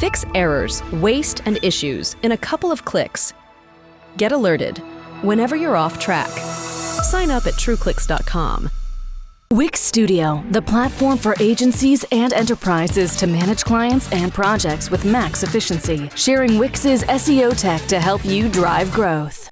Fix errors, waste, and issues in a couple of clicks. Get alerted whenever you're off track. Sign up at trueclicks.com. Wix Studio, the platform for agencies and enterprises to manage clients and projects with max efficiency, sharing Wix's SEO tech to help you drive growth.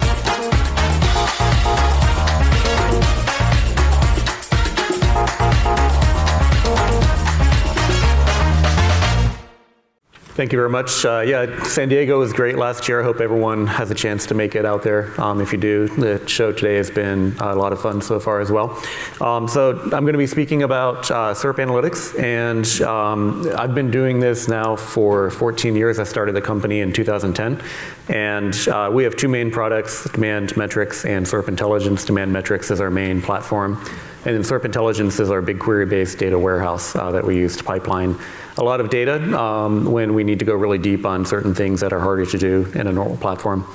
Thank you very much. San Diego was great last year. I hope everyone has a chance to make it out there. If you do, the show today has been a lot of fun so far as well. So I'm going to be speaking about SERP analytics, and I've been doing this now for 14 years. I started the company in 2010, and we have two main products, Demand Metrics and SERP Intelligence. Demand Metrics is our main platform, and then SERP Intelligence is our BigQuery-based data warehouse that we use to pipeline a lot of data when we need to go really deep on certain things that are harder to do in a normal platform.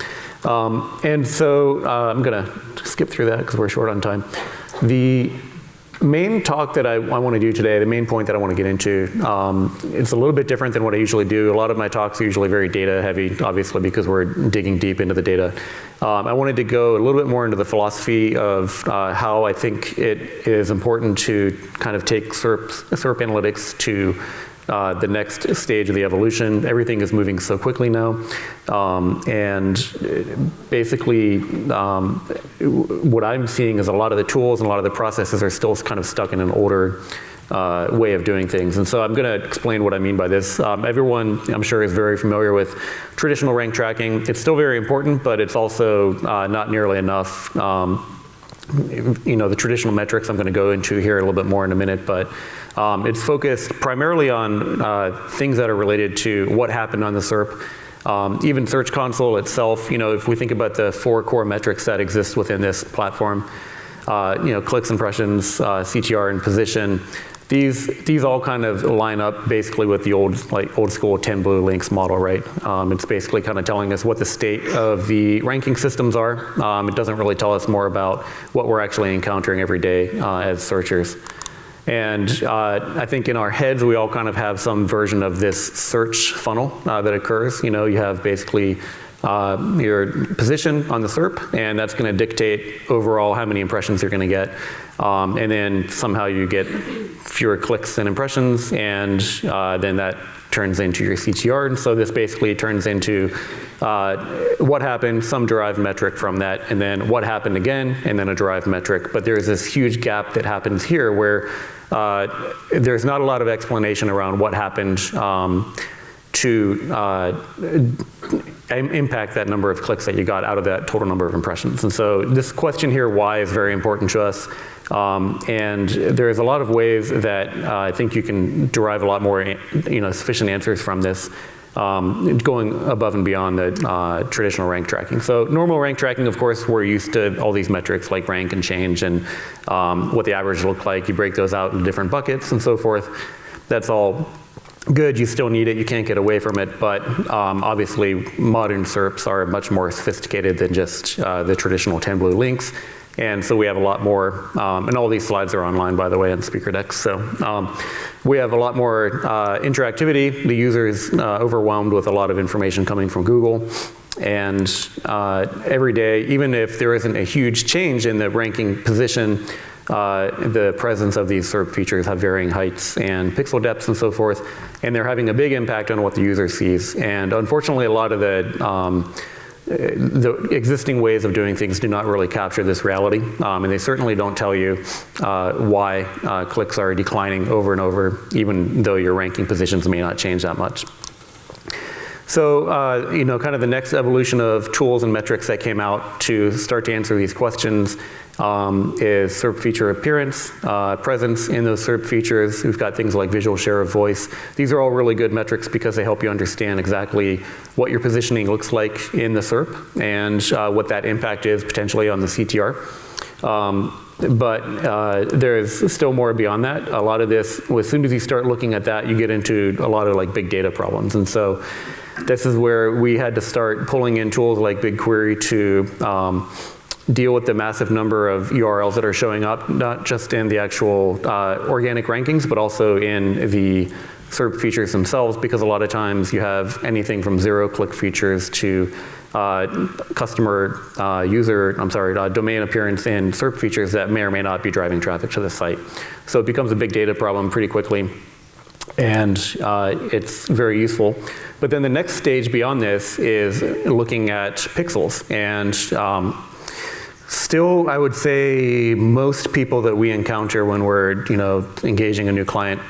And so I'm going to skip through that because we're short on time. The main talk that I want to do today, the main point that I want to get into, it's a little bit different than what I usually do. A lot of my talks are usually very data heavy, obviously, because we're digging deep into the data. I wanted to go a little bit more into the philosophy of how I think it is important to kind of take SERP analytics to the next stage of the evolution. Everything is moving so quickly now. And basically, what I'm seeing is a lot of the tools and a lot of the processes are still kind of stuck in an older way of doing things. And so I'm going to explain what I mean by this. Everyone, I'm sure, is very familiar with traditional rank tracking. It's still very important, but it's also not nearly enough. The traditional metrics I'm going to go into here a little bit more in a minute, but it's focused primarily on things that are related to what happened on the SERP. Even Search Console itself, if we think about the 4 core metrics that exist within this platform, clicks, impressions, CTR, and position, these all kind of line up basically with the old school 10 blue links model, right? It's basically kind of telling us what the state of the ranking systems are. It doesn't really tell us more about what we're actually encountering every day as searchers. And I think in our heads, we all kind of have some version of this search funnel that occurs. You have basically your position on the SERP, and that's going to dictate overall how many impressions you're going to get. And then somehow you get fewer clicks and impressions, and then that turns into your CTR. And so this basically turns into what happened, some derived metric from that, and then what happened again, and then a derived metric. But there's this huge gap that happens here where there's not a lot of explanation around what happened to impact that number of clicks that you got out of that total number of impressions. And so this question here, why, is very important to us. And there's a lot of ways that I think you can derive a lot more sufficient answers from this, going above and beyond the traditional rank tracking. So normal rank tracking, of course, we're used to all these metrics like rank and change and what the average look like. You break those out into different buckets and so forth. That's all good. You still need it. You can't get away from it. But obviously, modern SERPs are much more sophisticated than just the traditional 10 blue links. And so we have a lot more, and all these slides are online, by the way, on speaker decks. So we have a lot more interactivity. The user is overwhelmed with a lot of information coming from Google. And every day, even if there isn't a huge change in the ranking position, the presence of these SERP features have varying heights and pixel depths and so forth, and they're having a big impact on what the user sees. And unfortunately, a lot of the existing ways of doing things do not really capture this reality, and they certainly don't tell you why clicks are declining over and over, even though your ranking positions may not change that much. So, kind of the next evolution of tools and metrics that came out to start to answer these questions is SERP feature appearance, presence in those SERP features. We've got things like visual share of voice. These are all really good metrics because they help you understand exactly what your positioning looks like in the SERP and what that impact is potentially on the CTR. But there's still more beyond that. A lot of this, as soon as you start looking at that, you get into a lot of like big data problems. And so this is where we had to start pulling in tools like BigQuery to deal with the massive number of URLs that are showing up, not just in the actual organic rankings, but also in the SERP features themselves, because a lot of times you have anything from zero-click features to domain appearance and SERP features that may or may not be driving traffic to the site. So it becomes a big data problem pretty quickly, and it's very useful. But then the next stage beyond this is looking at pixels. And still, I would say most people that we encounter when we're engaging a new client,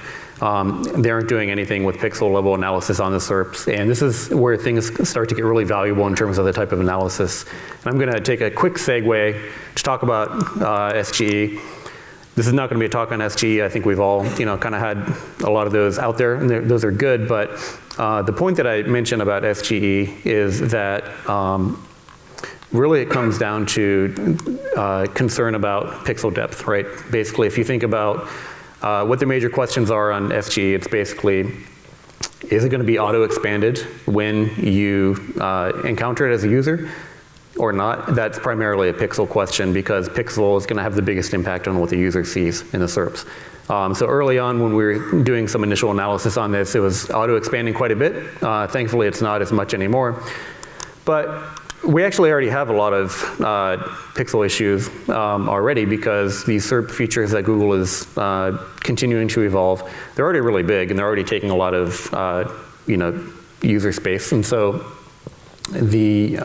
they aren't doing anything with pixel level analysis on the SERPs. And this is where things start to get really valuable in terms of the type of analysis. And I'm going to take a quick segue to talk about SGE. This is not going to be a talk on SGE. I think we've all kind of had a lot of those out there, and those are good. But the point that I mentioned about SGE is that really it comes down to concern about pixel depth, right? Basically, if you think about what the major questions are on SGE, it's basically, is it going to be auto-expanded when you encounter it as a user or not? That's primarily a pixel question, because pixel is going to have the biggest impact on what the user sees in the SERPs. So early on, when we were doing some initial analysis on this, it was auto-expanding quite a bit. Thankfully, it's not as much anymore. But we actually already have a lot of pixel issues already, because these SERP features that Google is continuing to evolve, they're already really big, and they're already taking a lot of user space. And so the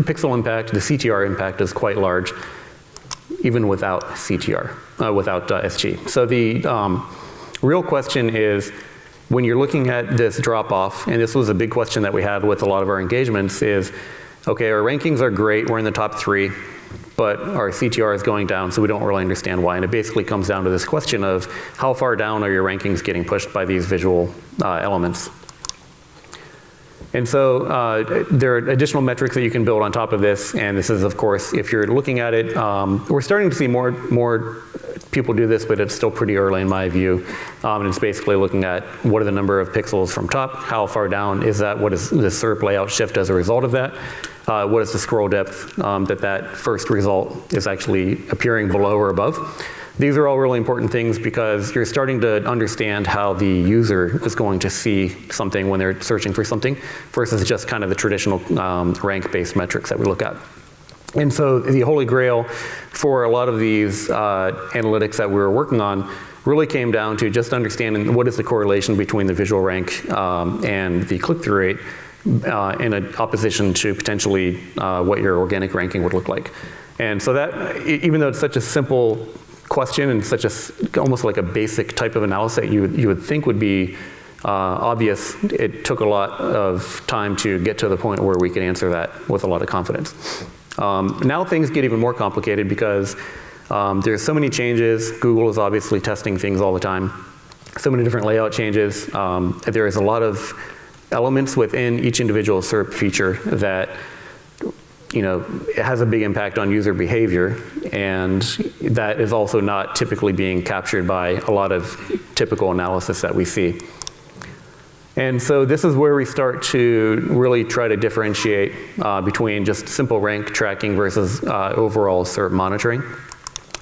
pixel impact, the CTR impact, is quite large, even without CTR, without SG. So the real question is, when you're looking at this drop-off, and this was a big question that we had with a lot of our engagements, is, okay, our rankings are great, we're in the top 3, but our CTR is going down, so we don't really understand why. And it basically comes down to this question of how far down are your rankings getting pushed by these visual elements. And so there are additional metrics that you can build on top of this, and this is, of course, if you're looking at it, we're starting to see more people do this, but it's still pretty early in my view. And it's basically looking at what are the number of pixels from top, how far down is that, what is the SERP layout shift as a result of that, what is the scroll depth that first result is actually appearing below or above. These are all really important things, because you're starting to understand how the user is going to see something when they're searching for something, versus just kind of the traditional rank-based metrics that we look at. And so the holy grail for a lot of these analytics that we were working on really came down to just understanding what is the correlation between the visual rank and the click-through rate in opposition to potentially what your organic ranking would look like. And so that, even though it's such a simple question and such almost like a basic type of analysis that you would think would be obvious, it took a lot of time to get to the point where we could answer that with a lot of confidence. Now things get even more complicated, because there's so many changes. Google is obviously testing things all the time. So many different layout changes. There is a lot of elements within each individual SERP feature that it has a big impact on user behavior, and that is also not typically being captured by a lot of typical analysis that we see. And so this is where we start to really try to differentiate between just simple rank tracking versus overall SERP monitoring.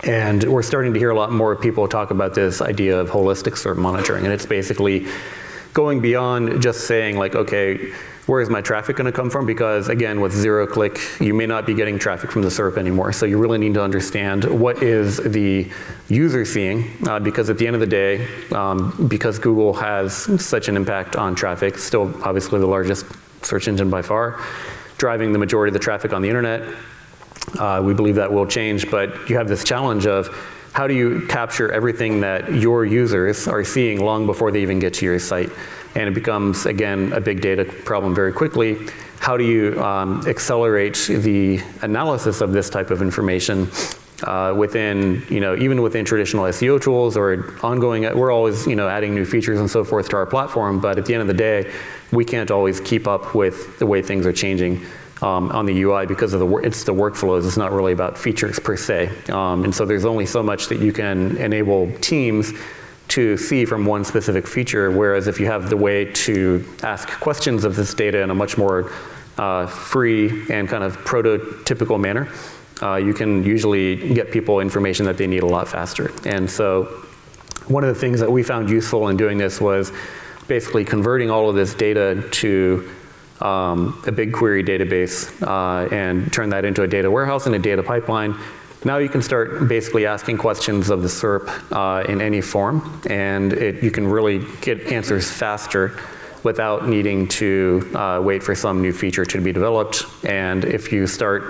And we're starting to hear a lot more people talk about this idea of holistic SERP monitoring, and it's basically going beyond just saying, like, okay, where is my traffic going to come from? Because again, with zero click, you may not be getting traffic from the SERP anymore. So you really need to understand what is the user seeing, because at the end of the day, because Google has such an impact on traffic, still obviously the largest search engine by far, driving the majority of the traffic on the internet. We believe that will change, but you have this challenge of how do you capture everything that your users are seeing long before they even get to your site? And it becomes, again, a big data problem very quickly. How do you accelerate the analysis of this type of information within, even within traditional SEO tools or ongoing, we're always, adding new features and so forth to our platform, but at the end of the day, we can't always keep up with the way things are changing on the UI, because of it's the workflows. It's not really about features per se. And so there's only so much that you can enable teams to see from one specific feature, whereas if you have the way to ask questions of this data in a much more free and kind of prototypical manner, you can usually get people information that they need a lot faster. And so one of the things that we found useful in doing this was basically converting all of this data to a BigQuery database and turn that into a data warehouse and a data pipeline. Now you can start basically asking questions of the SERP in any form, and you can really get answers faster without needing to wait for some new feature to be developed. And if you start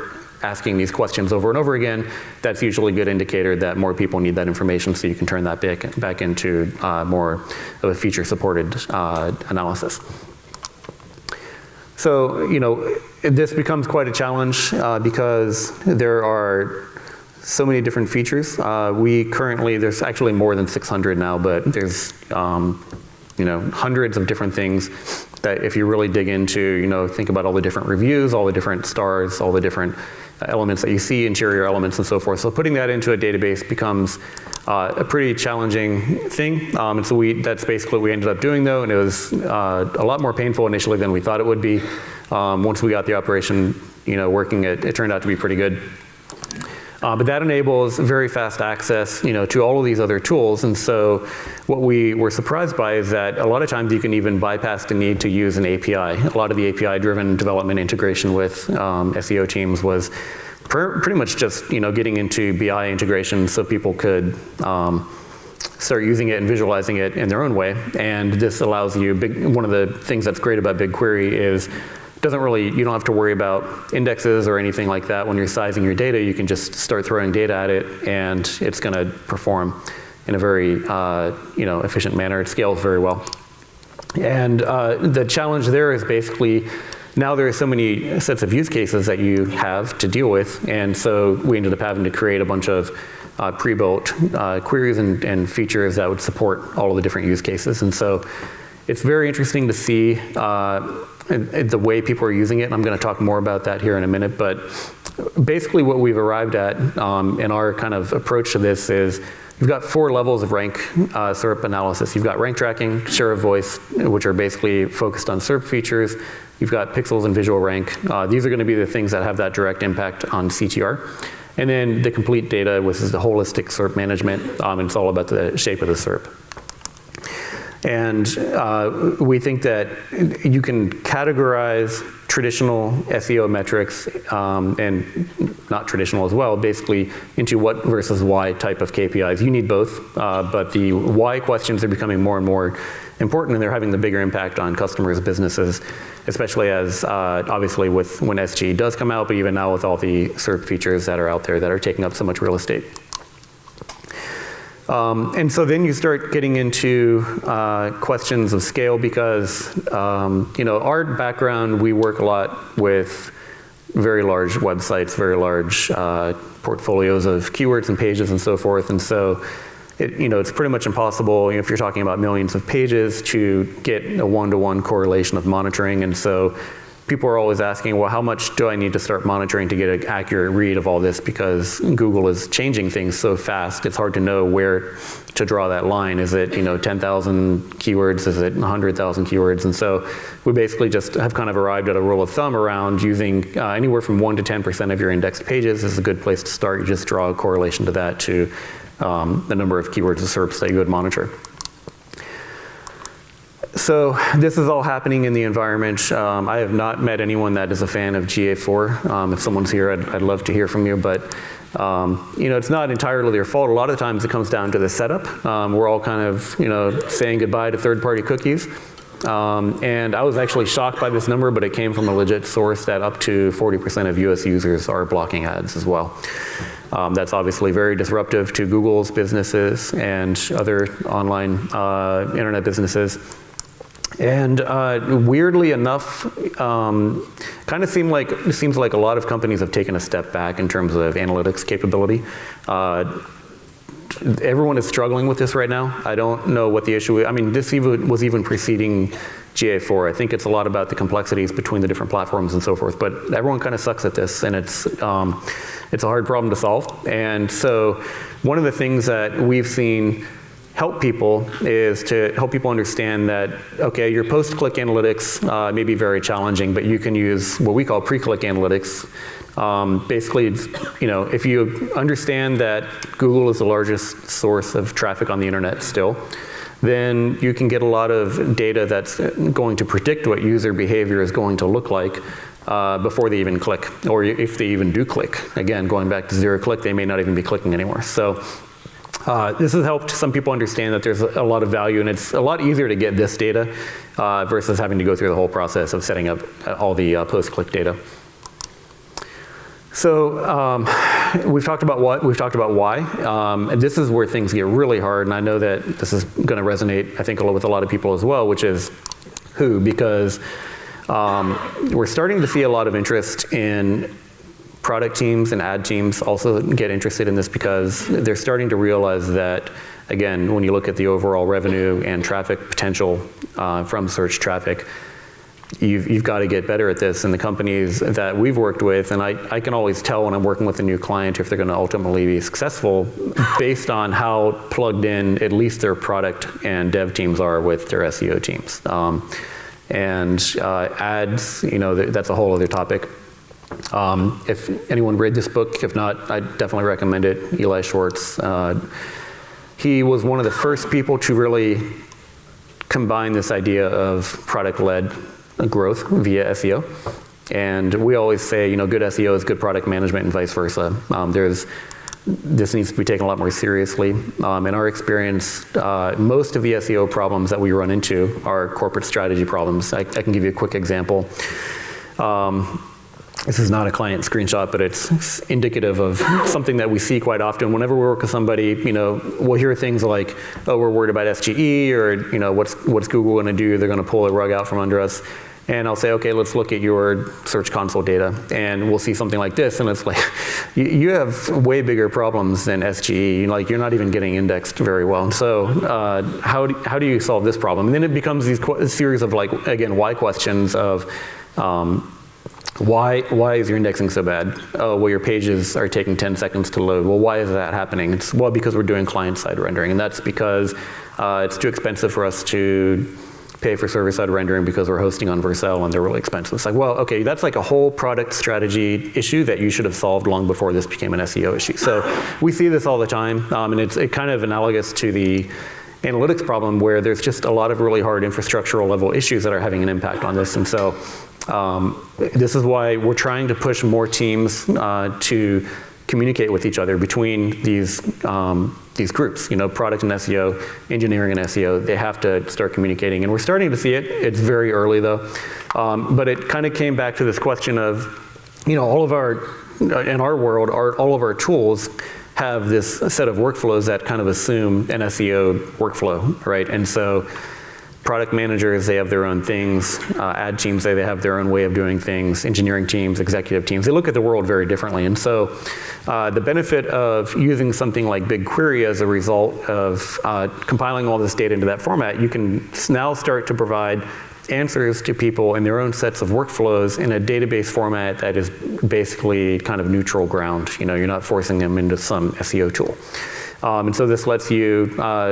asking these questions over and over again, that's usually a good indicator that more people need that information, so you can turn that back into more of a feature-supported analysis. So, this becomes quite a challenge because there are so many different features. There's actually more than 600 now, but there's hundreds of different things that if you really dig into, think about all the different reviews, all the different stars, all the different elements that you see, interior elements and so forth. So putting that into a database becomes a pretty challenging thing. And so that's basically what we ended up doing, though, and it was a lot more painful initially than we thought it would be. Once we got the operation working, it turned out to be pretty good. But that enables very fast access, to all of these other tools. And so what we were surprised by is that a lot of times you can even bypass the need to use an API. A lot of the API-driven development integration with SEO teams was pretty much just, getting into BI integration so people could start using it and visualizing it in their own way. And this allows you, one of the things that's great about BigQuery is you don't have to worry about indexes or anything like that. When you're sizing your data, you can just start throwing data at it, and it's going to perform in a very efficient manner. It scales very well. And the challenge there is basically now there are so many sets of use cases that you have to deal with, and so we ended up having to create a bunch of pre-built queries and features that would support all of the different use cases. And so it's very interesting to see the way people are using it. I'm going to talk more about that here in a minute, but basically what we've arrived at in our kind of approach to this is you've got 4 levels of rank SERP analysis. You've got rank tracking, share of voice, which are basically focused on SERP features. You've got pixels and visual rank. These are going to be the things that have that direct impact on CTR. And then the complete data, which is the holistic SERP management, and it's all about the shape of the SERP. And we think that you can categorize traditional SEO metrics and not traditional as well, basically into what versus why type of KPIs. You need both, but the why questions are becoming more and more important, and they're having the bigger impact on customers' businesses, especially as obviously when SG does come out, but even now with all the SERP features that are out there that are taking up so much real estate. And so then you start getting into questions of scale because, our background, we work a lot with very large websites, very large portfolios of keywords and pages and so forth. And so, it's pretty much impossible, if you're talking about millions of pages, to get a one-to-one correlation of monitoring. And so people are always asking, well, how much do I need to start monitoring to get an accurate read of all this? Because Google is changing things so fast, it's hard to know where to draw that line. Is it 10,000 keywords? Is it 100,000 keywords? And so we basically just have kind of arrived at a rule of thumb around using anywhere from 1 to 10% of your indexed pages is a good place to start. You just draw a correlation to that to the number of keywords or SERPs that you would monitor. So this is all happening in the environment. I have not met anyone that is a fan of GA4. If someone's here, I'd love to hear from you, but it's not entirely their fault. A lot of times it comes down to the setup. We're all kind of, saying goodbye to third-party cookies. And I was actually shocked by this number, but it came from a legit source that up to 40% of US users are blocking ads as well. That's obviously very disruptive to Google's businesses and other online internet businesses. And weirdly enough, kind of seems like a lot of companies have taken a step back in terms of analytics capability. Everyone is struggling with this right now. I don't know what the issue is. I mean, this was even preceding GA4. I think it's a lot about the complexities between the different platforms and so forth, but everyone kind of sucks at this, and it's a hard problem to solve. And so one of the things that we've seen help people is to help people understand that, okay, your post-click analytics may be very challenging, but you can use what we call pre-click analytics. Basically, if you understand that Google is the largest source of traffic on the internet still, then you can get a lot of data that's going to predict what user behavior is going to look like before they even click, or if they even do click. Again, going back to zero click, they may not even be clicking anymore. So this has helped some people understand that there's a lot of value, and it's a lot easier to get this data versus having to go through the whole process of setting up all the post-click data. So we've talked about what, we've talked about why, and this is where things get really hard, and I know that this is going to resonate, I think, with a lot of people as well, which is who, because we're starting to see a lot of interest in product teams and ad teams also get interested in this because they're starting to realize that, again, when you look at the overall revenue and traffic potential from search traffic, you've got to get better at this. And the companies that we've worked with, and I can always tell when I'm working with a new client if they're going to ultimately be successful based on how plugged in at least their product and dev teams are with their SEO teams. And ads, that's a whole other topic. If anyone read this book, if not, I definitely recommend it. Eli Schwartz. He was one of the first people to really combine this idea of product-led growth via SEO. And we always say, good SEO is good product management and vice versa. This needs to be taken a lot more seriously. In our experience, most of the SEO problems that we run into are corporate strategy problems. I can give you a quick example. This is not a client screenshot, but it's indicative of something that we see quite often. Whenever we work with somebody, we'll hear things like, oh, we're worried about SGE, or what's Google going to do? They're going to pull the rug out from under us. And I'll say, okay, let's look at your Search Console data. And we'll see something like this, and it's like, you have way bigger problems than SGE. You're not even getting indexed very well. And so how do you solve this problem? And then it becomes these series of, again, why questions of, why is your indexing so bad? Oh, well, your pages are taking 10 seconds to load. Well, why is that happening? It's, well, because we're doing client-side rendering, and that's because it's too expensive for us to pay for server-side rendering because we're hosting on Vercel and they're really expensive. It's like, well, okay, that's like a whole product strategy issue that you should have solved long before this became an SEO issue. So we see this all the time, and it's kind of analogous to the analytics problem where there's just a lot of really hard infrastructural level issues that are having an impact on this. And so this is why we're trying to push more teams to communicate with each other between these groups, product and SEO, engineering and SEO. They have to start communicating, and we're starting to see it. It's very early though, but it kind of came back to this question of, all of our, in our world, all of our tools have this set of workflows that kind of assume an SEO workflow, right? And so product managers, they have their own things. Ad teams, they have their own way of doing things. Engineering teams, executive teams, they look at the world very differently. And so the benefit of using something like BigQuery as a result of compiling all this data into that format, you can now start to provide answers to people in their own sets of workflows in a database format that is basically kind of neutral ground. You're not forcing them into some SEO tool. And so this lets you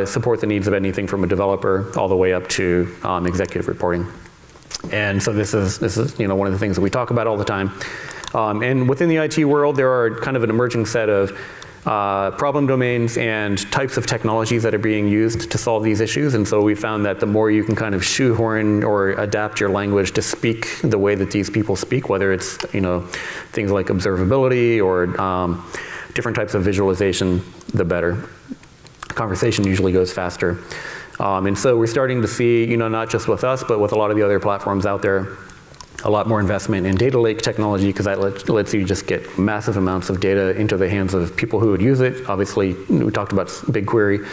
support the needs of anything from a developer all the way up to executive reporting. And so this is one of the things that we talk about all the time. And within the IT world, there are kind of an emerging set of problem domains and types of technologies that are being used to solve these issues. And so we found that the more you can kind of shoehorn or adapt your language to speak the way that these people speak, whether it's things like observability or different types of visualization, the better. Conversation usually goes faster. And so we're starting to see, not just with us, but with a lot of the other platforms out there, a lot more investment in data lake technology, because that lets you just get massive amounts of data into the hands of people who would use it. Obviously, we talked about BigQuery,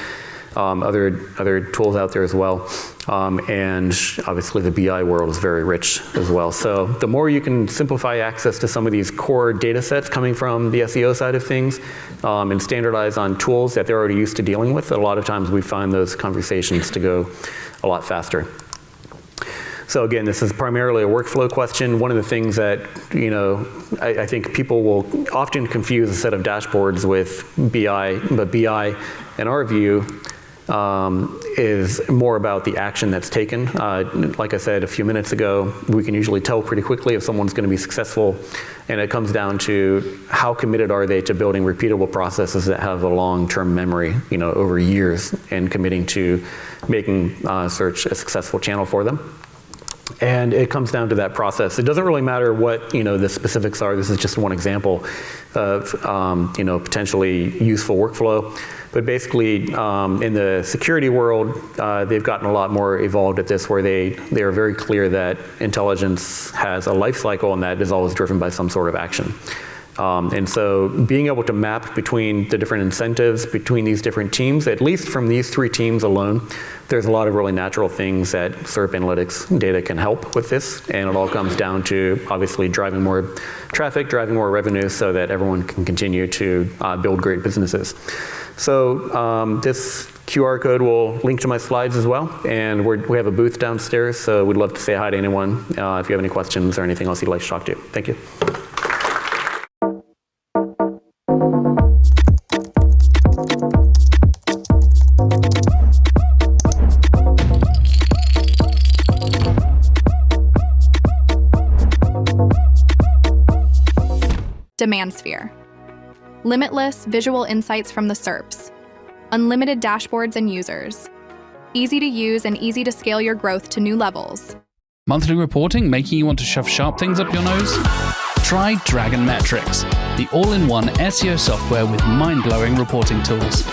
other tools out there as well. And obviously the BI world is very rich as well. So the more you can simplify access to some of these core data sets coming from the SEO side of things, and standardize on tools that they're already used to dealing with, a lot of times we find those conversations to go a lot faster. So again, this is primarily a workflow question. One of the things that, I think people will often confuse a set of dashboards with BI, but BI, in our view, is more about the action that's taken. Like I said a few minutes ago, we can usually tell pretty quickly if someone's going to be successful, and it comes down to how committed are they to building repeatable processes that have a long-term memory, over years, and committing to making search a successful channel for them. And it comes down to that process. It doesn't really matter what the specifics are. This is just one example of potentially useful workflow. But basically, in the security world, they've gotten a lot more evolved at this, where they are very clear that intelligence has a life cycle, and that is always driven by some sort of action. And so being able to map between the different incentives between these different teams, at least from these 3 teams alone, there's a lot of really natural things that SERP analytics data can help with this. And it all comes down to obviously driving more traffic, driving more revenue, so that everyone can continue to build great businesses. So this QR code will link to my slides as well. And we have a booth downstairs, so we'd love to say hi to anyone if you have any questions or anything else you'd like to talk to. Thank you. Demand sphere. Limitless visual insights from the SERPs. Unlimited dashboards and users. Easy to use and easy to scale your growth to new levels. Monthly reporting making you want to shove sharp things up your nose? Try Dragon Metrics, the all-in-one SEO software with mind-blowing reporting tools.